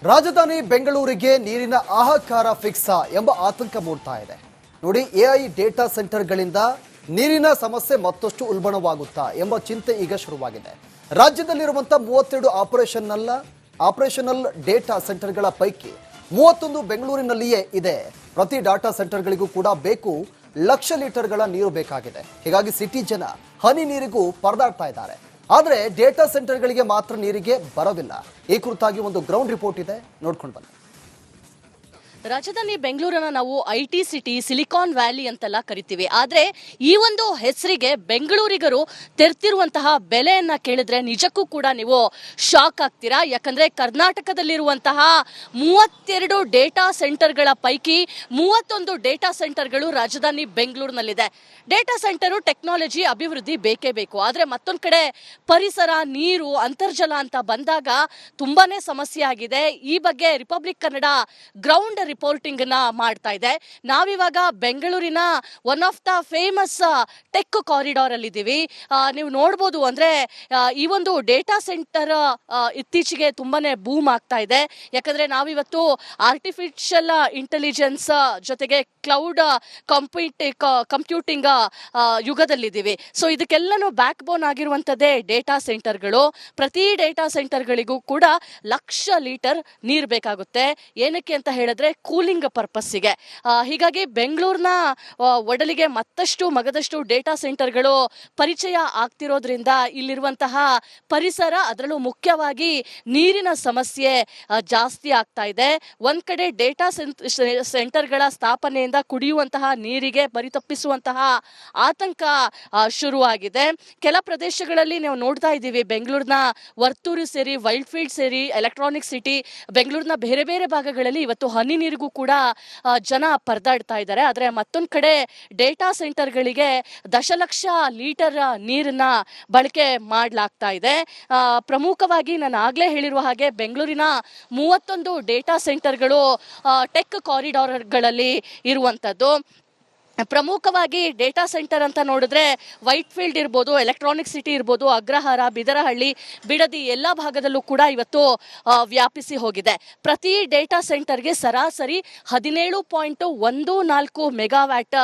ರಾಜಧಾನಿ ಬೆಂಗಳೂರಿಗೆ ನೀರಿನ ಹಾಹಾಕಾರ ಫಿಕ್ಸಾ ಎಂಬ ಆತಂಕ ಮೂಡ್ತಾ ಇದೆ. ನೋಡಿ, ಎಐ ಡೇಟಾ ಸೆಂಟರ್ಗಳಿಂದ ನೀರಿನ ಸಮಸ್ಯೆ ಮತ್ತಷ್ಟು ಉಲ್ಬಣವಾಗುತ್ತಾ ಎಂಬ ಚಿಂತೆ ಈಗ ಶುರುವಾಗಿದೆ. ರಾಜ್ಯದಲ್ಲಿರುವಂತಹ 32 ಆಪರೇಷನಲ್ ಡೇಟಾ ಸೆಂಟರ್ಗಳ ಪೈಕಿ 31 ಬೆಂಗಳೂರಿನಲ್ಲಿಯೇ ಇದೆ. ಪ್ರತಿ ಡಾಟಾ ಸೆಂಟರ್ಗಳಿಗೂ ಕೂಡ ಬೇಕು ಲಕ್ಷ ಲೀಟರ್ಗಳ ನೀರು ಬೇಕಾಗಿದೆ. ಹೀಗಾಗಿ ಸಿಟಿ ಜನ ಹನಿ ನೀರಿಗೂ ಪರದಾಡ್ತಾ ಇದ್ದಾರೆ. ಆದರೆ ಡೇಟಾ ಸೆಂಟರ್ಗಳಿಗೆ ಮಾತ್ರ ನೀರಿಗೆ ಬರವಿಲ್ಲ. ಈ ಕುರಿತಾಗಿ ಒಂದು ಗ್ರೌಂಡ್ ರಿಪೋರ್ಟ್ ಇದೆ, ನೋಡ್ಕೊಂಡು ಬನ್ನಿ. ರಾಜಧಾನಿ ಬೆಂಗಳೂರನ್ನ ನಾವು IT ಸಿಟಿ, ಸಿಲಿಕಾನ್ ವ್ಯಾಲಿ ಅಂತೆಲ್ಲ ಕರಿತೀವಿ. ಆದರೆ ಈ ಒಂದು ಹೆಸರಿಗೆ ಬೆಂಗಳೂರಿಗರು ತೆರ್ತಿರುವಂತಹ ಬೆಲೆಯನ್ನ ಕೇಳಿದ್ರೆ ನಿಜಕ್ಕೂ ಕೂಡ ನೀವು ಶಾಕ್ ಆಗ್ತೀರಾ. ಯಾಕಂದ್ರೆ ಕರ್ನಾಟಕದಲ್ಲಿರುವಂತಹ 32 ಡೇಟಾ ಸೆಂಟರ್ಗಳ ಪೈಕಿ 31 ಡೇಟಾ ಸೆಂಟರ್ಗಳು ರಾಜಧಾನಿ ಬೆಂಗಳೂರಿನಲ್ಲಿದೆ. ಡೇಟಾ ಸೆಂಟರು ಟೆಕ್ನಾಲಜಿ ಅಭಿವೃದ್ಧಿ ಬೇಕೇ ಬೇಕು. ಆದರೆ ಮತ್ತೊಂದು ಕಡೆ ಪರಿಸರ, ನೀರು, ಅಂತರ್ಜಲ ಅಂತ ಬಂದಾಗ ತುಂಬಾನೇ ಸಮಸ್ಯೆ ಆಗಿದೆ. ಈ ಬಗ್ಗೆ ರಿಪಬ್ಲಿಕ್ ಕನ್ನಡ ಗ್ರೌಂಡ್ ರಿಪೋರ್ಟಿಂಗ್ ನ ಮಾಡ್ತಾ ಇದೆ. ನಾವಿವಾಗ ಬೆಂಗಳೂರಿನ one of the famous tech corridor ಅಲ್ಲಿ ಇದ್ದೀವಿ. ನೀವು ನೋಡ್ಬೋದು, ಅಂದ್ರೆ ಈ ಒಂದು ಡೇಟಾ ಸೆಂಟರ್ ಇತ್ತೀಚೆಗೆ ತುಂಬಾನೇ ಬೂಮ್ ಆಗ್ತಾ ಇದೆ. ಯಾಕಂದ್ರೆ ನಾವಿವತ್ತು ಆರ್ಟಿಫಿಷಿಯಲ್ ಇಂಟೆಲಿಜೆನ್ಸ್ ಜೊತೆಗೆ ಕ್ಲೌಡ್ ಕಂಪ್ಯೂಟಿಂಗ್ ಯುಗದಲ್ಲಿದ್ದೀವಿ. ಸೊ ಇದಕ್ಕೆಲ್ಲನೂ ಬ್ಯಾಕ್ ಬೋನ್ ಆಗಿರುವಂತದ್ದೇ ಡೇಟಾ ಸೆಂಟರ್ಗಳು. ಪ್ರತಿ ಡೇಟಾ ಸೆಂಟರ್ಗಳಿಗೂ ಕೂಡ ಲಕ್ಷ ಲೀಟರ್ ನೀರು ಬೇಕಾಗುತ್ತೆ. ಏನಕ್ಕೆ ಅಂತ ಹೇಳಿದ್ರೆ ಕೂಲಿಂಗ್ ಪರ್ಪಸ್ಸಿಗೆ. ಹೀಗಾಗಿ ಬೆಂಗಳೂರಿನ ಒಡಲಿಗೆ ಮತ್ತಷ್ಟು ಮಗದಷ್ಟು ಡೇಟಾ ಸೆಂಟರ್ಗಳು ಪರಿಚಯ ಆಗ್ತಿರೋದ್ರಿಂದ ಇಲ್ಲಿರುವಂತಹ ಪರಿಸರ, ಅದರಲ್ಲೂ ಮುಖ್ಯವಾಗಿ ನೀರಿನ ಸಮಸ್ಯೆ ಜಾಸ್ತಿ ಆಗ್ತಾ ಇದೆ. ಒಂದ್ ಕಡೆ ಡೇಟಾ ಸೆಂಟರ್ಗಳ ಸ್ಥಾಪನೆಯಿಂದ ಕುಡಿಯುವಂತಹ ನೀರಿಗೆ ಪರಿತಪ್ಪಿಸುವಂತಹ ಆತಂಕ ಶುರುವಾಗಿದೆ. ಕೆಲ ಪ್ರದೇಶಗಳಲ್ಲಿ ನಾವು ನೋಡ್ತಾ ಇದ್ದೀವಿ, ಬೆಂಗಳೂರಿನ ವರ್ತೂರು ಸೇರಿ, ವೈಲ್ಡ್ ಫೀಲ್ಡ್ ಸೇರಿ, ಎಲೆಕ್ಟ್ರಾನಿಕ್ ಸಿಟಿ, ಬೆಂಗಳೂರಿನ ಬೇರೆ ಬೇರೆ ಭಾಗಗಳಲ್ಲಿ ಇವತ್ತು ಹನಿ ನೀರಿಗೂ ಕೂಡ ಜನ ಪರದಾಡ್ತಾ ಇದ್ದಾರೆ. ಆದರೆ ಮತ್ತೊಂದು ಕಡೆ ಡೇಟಾ ಸೆಂಟರ್ಗಳಿಗೆ ದಶಲಕ್ಷ ಲೀಟರ್ ನೀರನ್ನ ಬಳಕೆ ಮಾಡಲಾಗ್ತಾ ಇದೆ. ಪ್ರಮುಖವಾಗಿ ನಾನು ಆಗ್ಲೇ ಹೇಳಿರುವ ಹಾಗೆ ಬೆಂಗಳೂರಿನ 31 ಡೇಟಾ ಸೆಂಟರ್ಗಳು ಟೆಕ್ ಕಾರಿಡಾರ್ಗಳಲ್ಲಿ ಇರುವಂಥದ್ದು. ಪ್ರಮುಖವಾಗಿ ಡೇಟಾ ಸೆಂಟರ್ ಅಂತ ನೋಡಿದ್ರೆ ವೈಟ್ ಫೀಲ್ಡ್ ಇರ್ಬೋದು, ಎಲೆಕ್ಟ್ರಾನಿಕ್ ಸಿಟಿ ಇರ್ಬೋದು, ಅಗ್ರಹಾರ, ಬಿದರಹಳ್ಳಿ, ಬಿಡದಿ ಎಲ್ಲ ಭಾಗದಲ್ಲೂ ಕೂಡ ಇವತ್ತು ವ್ಯಾಪಿಸಿ ಹೋಗಿದೆ. ಪ್ರತಿ ಡೇಟಾ ಸೆಂಟರ್ಗೆ ಸರಾಸರಿ 17.14 ಮೆಗಾವ್ಯಾಟ್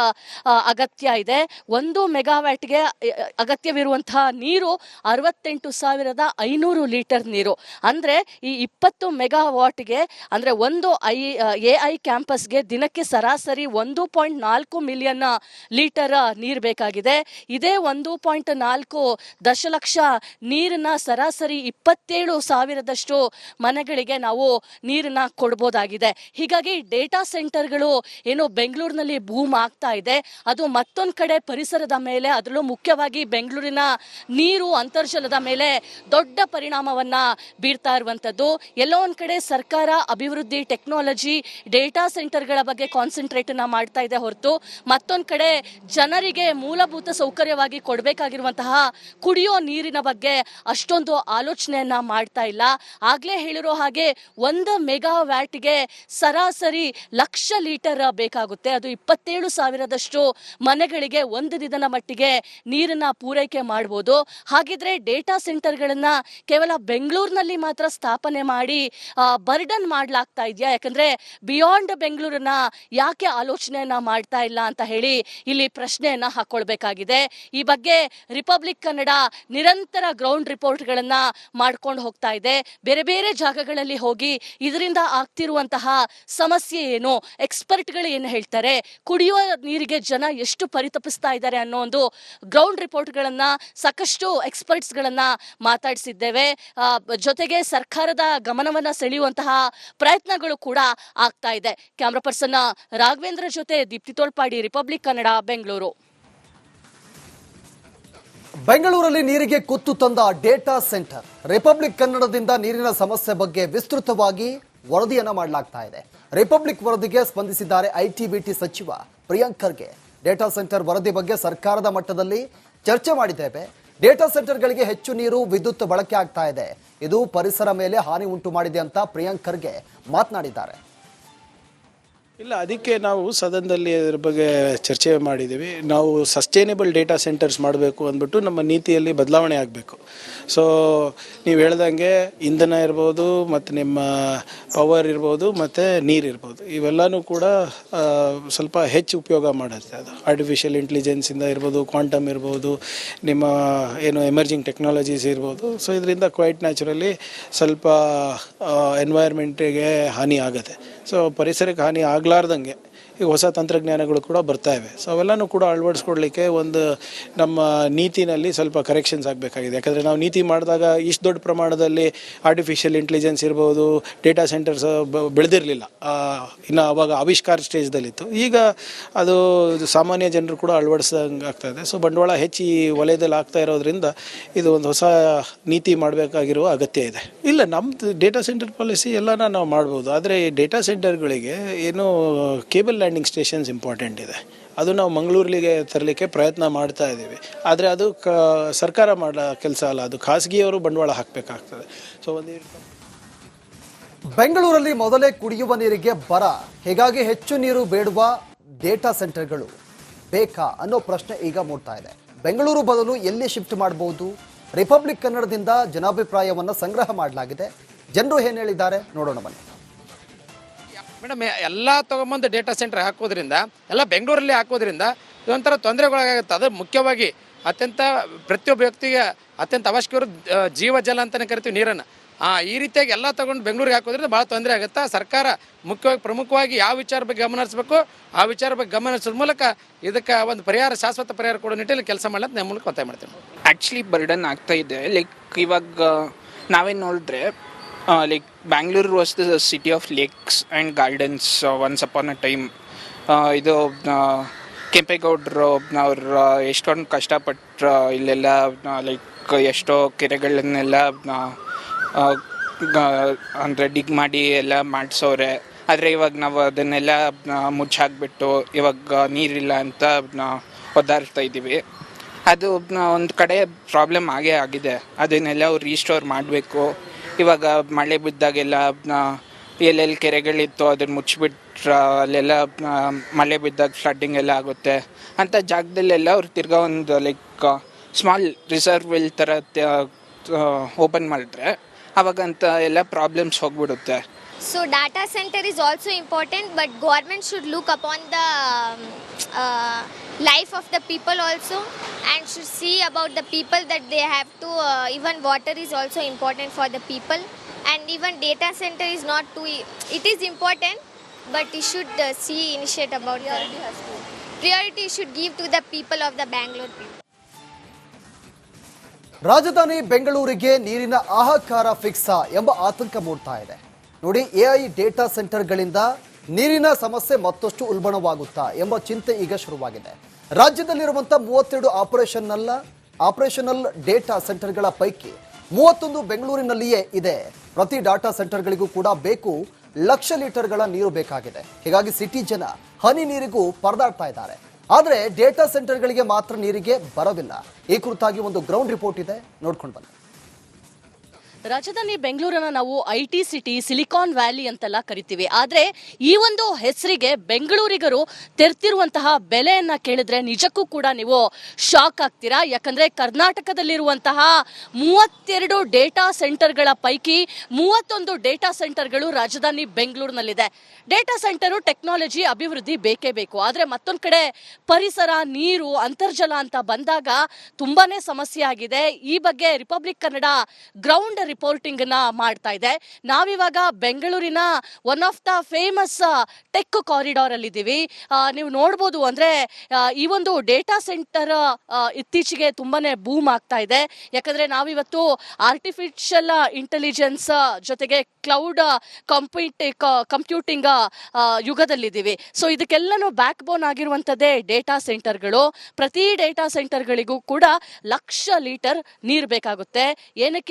ಅಗತ್ಯ ಇದೆ. 1 ಮೆಗಾವ್ಯಾಟ್ಗೆ ಅಗತ್ಯವಿರುವಂತಹ ನೀರು 68,500 ಲೀಟರ್ ನೀರು. ಅಂದ್ರೆ ಈ 20 ಮೆಗಾವಾಟ್ಗೆ ಅಂದ್ರೆ ಒಂದು AI ಕ್ಯಾಂಪಸ್ಗೆ ದಿನಕ್ಕೆ ಸರಾಸರಿ 1.4 ಮಿಲಿಯನ್ ಲೀಟರ್ ನೀರು ಬೇಕಾಗಿದೆ. ಇದೇ 1.4 ದಶಲಕ್ಷ ನೀರನ್ನ ಸರಾಸರಿ 27,000 ಮನೆಗಳಿಗೆ ನಾವು ನೀರನ್ನ ಕೊಡ್ಬೋದಾಗಿದೆ. ಹೀಗಾಗಿ ಡೇಟಾ ಸೆಂಟರ್ಗಳು ಏನು ಬೆಂಗಳೂರಿನಲ್ಲಿ ಬೂಮ್ ಆಗ್ತಾ ಇದೆ, ಅದು ಮತ್ತೊಂದು ಕಡೆ ಪರಿಸರದ ಮೇಲೆ, ಅದರಲ್ಲೂ ಮುಖ್ಯವಾಗಿ ಬೆಂಗಳೂರಿನ ನೀರು, ಅಂತರ್ಜಲದ ಮೇಲೆ ದೊಡ್ಡ ಪರಿಣಾಮವನ್ನ ಬೀರ್ತಾ ಇರುವಂತದ್ದು. ಎಲ್ಲೋ ಒಂದ್ ಕಡೆ ಸರ್ಕಾರ ಅಭಿವೃದ್ಧಿ, ಟೆಕ್ನಾಲಜಿ, ಡೇಟಾ ಸೆಂಟರ್ಗಳ ಬಗ್ಗೆ ಕಾನ್ಸಂಟ್ರೇಟ್ ಮಾಡ್ತಾ ಇದೆ ಹೊರತು ಮತ್ತೊಂದು ಕಡೆ ಜನರಿಗೆ ಮೂಲಭೂತ ಸೌಕರ್ಯವಾಗಿ ಕೊಡಬೇಕಾಗಿರುವಂತಹ ಕುಡಿಯೋ ನೀರಿನ ಬಗ್ಗೆ ಅಷ್ಟೊಂದು ಆಲೋಚನೆಯನ್ನ ಮಾಡ್ತಾ ಇಲ್ಲ. ಆಗ್ಲೇ ಹೇಳಿರೋ ಹಾಗೆ 1 ಮೆಗಾವ್ಯಾಟ್ಗೆ ಸರಾಸರಿ ಲಕ್ಷ ಲೀಟರ್ ಬೇಕಾಗುತ್ತೆ. ಅದು 27,000 ಮನೆಗಳಿಗೆ ಒಂದು ದಿನದ ಮಟ್ಟಿಗೆ ನೀರನ್ನ ಪೂರೈಕೆ ಮಾಡಬಹುದು. ಹಾಗಿದ್ರೆ ಡೇಟಾ ಸೆಂಟರ್ಗಳನ್ನ ಕೇವಲ ಬೆಂಗಳೂರಿನಲ್ಲಿ ಮಾತ್ರ ಸ್ಥಾಪನೆ ಮಾಡಿ ಬರ್ಡನ್ ಮಾಡ್ಲಾಗ್ತಾ ಇದೆಯಾ? ಯಾಕಂದ್ರೆ ಬಿಯಾಂಡ್ ಬೆಂಗಳೂರನ್ನ ಯಾಕೆ ಆಲೋಚನೆಯನ್ನ ಮಾಡ್ತಾ ಇಲ್ಲ ಅಂತ ಹೇಳಿ ಇಲ್ಲಿ ಪ್ರಶ್ನೆಯನ್ನ ಹಾಕೊಳ್ಬೇಕಾಗಿದೆ. ಈ ಬಗ್ಗೆ ರಿಪಬ್ಲಿಕ್ ಕನ್ನಡ ನಿರಂತರ ಗ್ರೌಂಡ್ ರಿಪೋರ್ಟ್ಗಳನ್ನ ಮಾಡ್ಕೊಂಡು ಹೋಗ್ತಾ ಇದೆ. ಬೇರೆ ಬೇರೆ ಜಾಗಗಳಲ್ಲಿ ಹೋಗಿ ಇದರಿಂದ ಆಗ್ತಿರುವಂತಹ ಸಮಸ್ಯೆ ಏನು, ಎಕ್ಸ್ಪರ್ಟ್ಗಳು ಏನು ಹೇಳ್ತಾರೆ, ಕುಡಿಯುವ ನೀರಿಗೆ ಜನ ಎಷ್ಟು ಪರಿತಪಿಸ್ತಾ ಇದ್ದಾರೆ ಅನ್ನೋ ಒಂದು ಗ್ರೌಂಡ್ ರಿಪೋರ್ಟ್ಗಳನ್ನ, ಸಾಕಷ್ಟು ಎಕ್ಸ್ಪರ್ಟ್ಸ್ಗಳನ್ನ ಮಾತಾಡಿಸಿದ್ದೇವೆ. ಜೊತೆಗೆ ಸರ್ಕಾರದ ಗಮನವನ್ನ ಸೆಳೆಯುವಂತಹ ಪ್ರಯತ್ನಗಳು ಕೂಡ ಆಗ್ತಾ ಇದೆ. ಕ್ಯಾಮ್ರಾ ಪರ್ಸನ್ ರಾಘವೇಂದ್ರ ಜೊತೆ ದೀಪ್ತಿ ತೋಳ್ಪಾಡಿ, ರಿಪಬ್ಲಿಕ್ ಕನ್ನಡ, ಬೆಂಗಳೂರು. ಬೆಂಗಳೂರಲ್ಲಿ ನೀರಿಗೆ ಕುತ್ತು ತಂದ ಡೇಟಾ ಸೆಂಟರ್. ರಿಪಬ್ಲಿಕ್ ಕನ್ನಡದಿಂದ ನೀರಿನ ಸಮಸ್ಯೆ ಬಗ್ಗೆ ವಿಸ್ತೃತವಾಗಿ ವರದಿಯನ್ನ ಮಾಡಲಾಗ್ತಾ ಇದೆ. ರಿಪಬ್ಲಿಕ್ ವರದಿಗೆ ಸ್ಪಂದಿಸಿದ್ದಾರೆ IT-BT ಸಚಿವ ಪ್ರಿಯಾಂಕ್ ಖರ್ಗೆ. ಡೇಟಾ ಸೆಂಟರ್ ವರದಿ ಬಗ್ಗೆ ಸರ್ಕಾರದ ಮಟ್ಟದಲ್ಲಿ ಚರ್ಚೆ ಮಾಡಿದ್ದೇವೆ. ಡೇಟಾ ಸೆಂಟರ್ಗಳಿಗೆ ಹೆಚ್ಚು ನೀರು, ವಿದ್ಯುತ್ ಬಳಕೆ ಆಗ್ತಾ ಇದೆ. ಇದು ಪರಿಸರ ಮೇಲೆ ಹಾನಿ ಉಂಟು ಮಾಡಿದೆ ಅಂತ ಪ್ರಿಯಾಂಕ್ ಖರ್ಗೆ ಮಾತನಾಡಿದ್ದಾರೆ. ಇಲ್ಲ, ಅದಕ್ಕೆ ನಾವು ಸದನದಲ್ಲಿ ಅದ್ರ ಬಗ್ಗೆ ಚರ್ಚೆ ಮಾಡಿದ್ದೀವಿ. ನಾವು ಸಸ್ಟೈನೇಬಲ್ ಡೇಟಾ ಸೆಂಟರ್ಸ್ ಮಾಡಬೇಕು ಅಂದ್ಬಿಟ್ಟು ನಮ್ಮ ನೀತಿಯಲ್ಲಿ ಬದಲಾವಣೆ ಆಗಬೇಕು. ಸೊ ನೀವು ಹೇಳ್ದಂಗೆ ಇಂಧನ ಇರ್ಬೋದು, ಮತ್ತು ನಿಮ್ಮ ಪವರ್ ಇರ್ಬೋದು, ಮತ್ತು ನೀರಿರ್ಬೋದು, ಇವೆಲ್ಲನೂ ಕೂಡ ಸ್ವಲ್ಪ ಹೆಚ್ಚು ಉಪಯೋಗ ಮಾಡುತ್ತೆ. ಅದು ಆರ್ಟಿಫಿಷಿಯಲ್ ಇಂಟೆಲಿಜೆನ್ಸಿಂದ ಇರ್ಬೋದು, ಕ್ವಾಂಟಮ್ ಇರ್ಬೋದು, ನಿಮ್ಮ ಏನು ಎಮರ್ಜಿಂಗ್ ಟೆಕ್ನಾಲಜೀಸ್ ಇರ್ಬೋದು. ಸೊ ಇದರಿಂದ ಕ್ವೈಟ್ ನ್ಯಾಚುರಲಿ ಸ್ವಲ್ಪ ಎನ್ವೈರ್ಮೆಂಟಿಗೆ ಹಾನಿ ಆಗುತ್ತೆ. ಸೊ ಪರಿಸರಕ್ಕೆ ಹಾನಿ ಆಗಲಾರ್ದಂಗೆ ಈಗ ಹೊಸ ತಂತ್ರಜ್ಞಾನಗಳು ಕೂಡ ಬರ್ತಾ ಇವೆ. ಸೊ ಅವೆಲ್ಲನೂ ಕೂಡ ಅಳವಡಿಸ್ಕೊಡ್ಲಿಕ್ಕೆ ಒಂದು ನಮ್ಮ ನೀತಿನಲ್ಲಿ ಸ್ವಲ್ಪ ಕರೆಕ್ಷನ್ಸ್ ಆಗಬೇಕಾಗಿದೆ. ಯಾಕಂದರೆ ನಾವು ನೀತಿ ಮಾಡಿದಾಗ ಇಷ್ಟು ದೊಡ್ಡ ಪ್ರಮಾಣದಲ್ಲಿ ಆರ್ಟಿಫಿಷಿಯಲ್ ಇಂಟೆಲಿಜೆನ್ಸ್ ಇರ್ಬೋದು, ಡೇಟಾ ಸೆಂಟರ್ಸ್ ಬೆಳೆದಿರಲಿಲ್ಲ, ಇನ್ನು ಆವಾಗ ಆವಿಷ್ಕಾರ ಸ್ಟೇಜ್ದಲ್ಲಿತ್ತು. ಈಗ ಅದು ಸಾಮಾನ್ಯ ಜನರು ಕೂಡ ಅಳವಡಿಸಂಗೆ ಆಗ್ತಾಯಿದೆ. ಸೊ ಬಂಡವಾಳ ಹೆಚ್ಚು ಈ ವಲಯದಲ್ಲಿ ಆಗ್ತಾ ಇರೋದ್ರಿಂದ ಇದು ಒಂದು ಹೊಸ ನೀತಿ ಮಾಡಬೇಕಾಗಿರುವ ಅಗತ್ಯ ಇದೆ. ಇಲ್ಲ, ನಮ್ಮದು ಡೇಟಾ ಸೆಂಟರ್ ಪಾಲಿಸಿ ಎಲ್ಲನ ನಾವು ಮಾಡ್ಬೋದು. ಆದರೆ ಈ ಡೇಟಾ ಸೆಂಟರ್ಗಳಿಗೆ ಏನು ಕೇಬಲ್ ಲ್ಯಾಂಡಿಂಗ್ ಸ್ಟೇಷನ್ಸ್ ಇಂಪಾರ್ಟೆಂಟ್ ಇದೆ. ಅದು ನಾವು ಮಂಗಳೂರಿಗೆ ತರಲಿಕ್ಕೆ ಪ್ರಯತ್ನ ಮಾಡ್ತಾ ಇದ್ದೀವಿ. ಆದರೆ ಅದು ಸರ್ಕಾರ ಮಾಡೋ ಕೆಲಸ ಅಲ್ಲ, ಅದು ಖಾಸಗಿಯವರು ಬಂಡವಾಳ ಹಾಕಬೇಕಾಗ್ತದೆ. ಸೊ ಬೆಂಗಳೂರಲ್ಲಿ ಮೊದಲೇ ಕುಡಿಯುವ ನೀರಿಗೆ ಬರ, ಹೀಗಾಗಿ ಹೆಚ್ಚು ನೀರು ಬೇಡುವ ಡೇಟಾ ಸೆಂಟರ್ಗಳು ಬೇಕಾ ಅನ್ನೋ ಪ್ರಶ್ನೆ ಈಗ ಮೂಡ್ತಾ ಇದೆ. ಬೆಂಗಳೂರು ಬದಲು ಎಲ್ಲಿ ಶಿಫ್ಟ್ ಮಾಡಬಹುದು? ರಿಪಬ್ಲಿಕ್ ಕನ್ನಡದಿಂದ ಜನಾಭಿಪ್ರಾಯವನ್ನು ಸಂಗ್ರಹ ಮಾಡಲಾಗಿದೆ. ಜನರು ಏನು ಹೇಳಿದ್ದಾರೆ ನೋಡೋಣ ಬನ್ನಿ. ಮೇಡಮ್, ಎಲ್ಲ ತೊಗೊಂಬಂದು ಡೇಟಾ ಸೆಂಟರ್ ಹಾಕೋದ್ರಿಂದ, ಎಲ್ಲ ಬೆಂಗಳೂರಲ್ಲಿ ಹಾಕೋದ್ರಿಂದ ಇದೊಂಥರ ತೊಂದರೆಗಳಾಗುತ್ತೆ. ಅದು ಮುಖ್ಯವಾಗಿ ಅತ್ಯಂತ ಪ್ರತಿಯೊಬ್ಬ ವ್ಯಕ್ತಿಗೆ ಅತ್ಯಂತ ಅವಶ್ಯಕರು ಜೀವ ಜಲ ಅಂತಲೇ ಕರಿತೀವಿ ನೀರನ್ನು. ಈ ರೀತಿಯಾಗಿ ಎಲ್ಲ ತೊಗೊಂಡು ಬೆಂಗಳೂರಿಗೆ ಹಾಕೋದ್ರಿಂದ ಭಾಳ ತೊಂದರೆ ಆಗುತ್ತೆ. ಸರ್ಕಾರ ಪ್ರಮುಖವಾಗಿ ಯಾವ ವಿಚಾರ ಬಗ್ಗೆ ಗಮನ ಹರಿಸಬೇಕು, ಆ ವಿಚಾರ ಬಗ್ಗೆ ಗಮನ ಹರಿಸೋದ್ರ ಮೂಲಕ ಇದಕ್ಕೆ ಒಂದು ಪರಿಹಾರ, ಶಾಶ್ವತ ಪರಿಹಾರ ಕೊಡೋ ನಿಟ್ಟಿನಲ್ಲಿ ಕೆಲಸ ಮಾಡಲು ನಮ್ಮ ಮೂಲಕ ಒತ್ತಾಯ ಮಾಡ್ತೀವಿ. ಆ್ಯಕ್ಚುಲಿ ಬರ್ಡನ್ ಆಗ್ತಾ ಇದೆ. ಲೈಕ್ ಇವಾಗ ನಾವೇನು ನೋಡಿದ್ರೆ, like Bangalore was the city of lakes and gardens once upon a time. ಇದು ಕೆಂಪೇಗೌಡರು ಅವ್ರು ಎಷ್ಟೊಂದು ಕಷ್ಟಪಟ್ಟರು ಇಲ್ಲೆಲ್ಲ, ಲೈಕ್ ಎಷ್ಟೋ ಕೆರೆಗಳನ್ನೆಲ್ಲ ಅಂದರೆ ಡಿಗ್ ಮಾಡಿ ಎಲ್ಲ ಮಾಡಿಸೋರೆ. ಆದರೆ ಇವಾಗ ನಾವು ಅದನ್ನೆಲ್ಲ ಮುಚ್ಚಾಕ್ಬಿಟ್ಟು ಇವಾಗ ನೀರಿಲ್ಲ ಅಂತ ಒದ್ದಾಡ್ತಾ ಇದ್ದೀವಿ. ಅದು ಒಂದು ಕಡೆ ಪ್ರಾಬ್ಲಮ್ ಆಗೇ ಆಗಿದೆ. ಅದನ್ನೆಲ್ಲ ಅವ್ರು ರೀಸ್ಟೋರ್ ಮಾಡಬೇಕು. ಇವಾಗ ಮಳೆ ಬಿದ್ದಾಗೆಲ್ಲ ಎಲ್ಲೆಲ್ಲಿ ಕೆರೆಗಳಿತ್ತು ಅದನ್ನು ಮುಚ್ಚಿಬಿಟ್ರೆ ಅಲ್ಲೆಲ್ಲ ಮಳೆ ಬಿದ್ದಾಗ ಫ್ಲಡ್ಡಿಂಗ್ ಎಲ್ಲ ಆಗುತ್ತೆ. ಅಂಥ ಜಾಗದಲ್ಲೆಲ್ಲ ಅವ್ರು ತಿರ್ಗಾ ಒಂದು ಲೈಕ್ ಸ್ಮಾಲ್ ರಿಸರ್ವೆಲ್ ಥರ ಓಪನ್ ಮಾಡಿದ್ರೆ ಅವಾಗಂತ ಎಲ್ಲ ಪ್ರಾಬ್ಲಮ್ಸ್ ಹೋಗ್ಬಿಡುತ್ತೆ. So data center is also important, but government should look upon the life of the people also, and should see about the people that they have to, even water is also important for the people, and even data center is not too, it is important, but it should see, initiate about priority should give to the people of the Bangalore people. ರಾಜಧಾನಿ ಬೆಂಗಳೂರಿಗೆ ನೀರಿನ ಹಾಹಾಕಾರ ಫಿಕ್ಸಾ ಎಂಬ ಆತಂಕ ಮೂಡ್ತಾ ಇದೆ. ನೋಡಿ, AI data ಸೆಂಟರ್ಗಳಿಂದ ನೀರಿನ ಸಮಸ್ಯೆ ಮತ್ತಷ್ಟು ಉಲ್ಬಣವಾಗುತ್ತಾ ಎಂಬ ಚಿಂತೆ ಈಗ ಶುರುವಾಗಿದೆ. ರಾಜ್ಯದಲ್ಲಿರುವಂಥ 32 ಆಪರೇಷನಲ್ ಡೇಟಾ ಸೆಂಟರ್ಗಳ ಪೈಕಿ 31 ಬೆಂಗಳೂರಿನಲ್ಲಿಯೇ ಇದೆ. ಪ್ರತಿ ಡಾಟಾ ಸೆಂಟರ್ಗಳಿಗೂ ಕೂಡ ಬೇಕು ಲಕ್ಷ ಲೀಟರ್ಗಳ ನೀರು ಬೇಕಾಗಿದೆ. ಹೀಗಾಗಿ ಸಿಟಿ ಜನ ಹನಿ ನೀರಿಗೂ ಪರದಾಡ್ತಾ ಇದ್ದಾರೆ. ಆದರೆ ಡೇಟಾ ಸೆಂಟರ್ಗಳಿಗೆ ಮಾತ್ರ ನೀರಿಗೆ ಬರವಿಲ್ಲ. ಈ ಕುರಿತಾಗಿ ಒಂದು ಗ್ರೌಂಡ್ ರಿಪೋರ್ಟ್ ಇದೆ, ನೋಡ್ಕೊಂಡು ಬನ್ನಿ. ರಾಜಧಾನಿ ಬೆಂಗಳೂರನ್ನ ನಾವು IT ಸಿಟಿ, ಸಿಲಿಕಾನ್ ವ್ಯಾಲಿ ಅಂತೆಲ್ಲ ಕರಿತೀವಿ. ಆದರೆ ಈ ಒಂದು ಹೆಸರಿಗೆ ಬೆಂಗಳೂರಿಗರು ತೆರ್ತಿರುವಂತಹ ಬೆಲೆಯನ್ನ ಕೇಳಿದ್ರೆ ನಿಜಕ್ಕೂ ಕೂಡ ನೀವು ಶಾಕ್ ಆಗ್ತೀರಾ. ಯಾಕಂದ್ರೆ ಕರ್ನಾಟಕದಲ್ಲಿರುವಂತಹ 32 ಡೇಟಾ ಸೆಂಟರ್ಗಳ ಪೈಕಿ 31 ಡೇಟಾ ಸೆಂಟರ್ಗಳು ರಾಜಧಾನಿ ಬೆಂಗಳೂರಿನಲ್ಲಿದೆ. ಡೇಟಾ ಸೆಂಟರು ಟೆಕ್ನಾಲಜಿ ಅಭಿವೃದ್ಧಿ ಬೇಕೇ ಬೇಕು. ಆದರೆ ಮತ್ತೊಂದು ಕಡೆ ಪರಿಸರ, ನೀರು, ಅಂತರ್ಜಲ ಅಂತ ಬಂದಾಗ ತುಂಬಾನೇ ಸಮಸ್ಯೆ ಆಗಿದೆ. ಈ ಬಗ್ಗೆ ರಿಪಬ್ಲಿಕ್ ಕನ್ನಡ ಗ್ರೌಂಡ್ ರಿಪೋರ್ಟಿಂಗ್ ನ ಮಾಡ್ತಾ ಇದೆ. ನಾವಿವಾಗ ಬೆಂಗಳೂರಿನ one of the famous tech corridor ಅಲ್ಲಿ ಇದ್ದೀವಿ. ನೀವು ನೋಡ್ಬೋದು, ಅಂದ್ರೆ ಈ ಒಂದು ಡೇಟಾ ಸೆಂಟರ್ ಇತ್ತೀಚೆಗೆ ತುಂಬಾನೇ ಬೂಮ್ ಆಗ್ತಾ ಇದೆ. ಯಾಕಂದ್ರೆ ನಾವಿವತ್ತು ಆರ್ಟಿಫಿಷಿಯಲ್ ಇಂಟೆಲಿಜೆನ್ಸ್ ಜೊತೆಗೆ ಕ್ಲೌಡ್ ಕಂಪ್ಯೂಟಿಂಗ್ ಯುಗದಲ್ಲಿದ್ದೀವಿ. ಸೊ ಇದಕ್ಕೆಲ್ಲನೂ ಬ್ಯಾಕ್ ಬೋನ್ ಆಗಿರುವಂಥದ್ದೇ ಡೇಟಾ ಸೆಂಟರ್ಗಳು. ಪ್ರತಿ ಡೇಟಾ ಸೆಂಟರ್ಗಳಿಗೂ ಕೂಡ ಲಕ್ಷ ಲೀಟರ್ ನೀರು ಬೇಕಾಗುತ್ತೆ. ಏನಕ್ಕೆ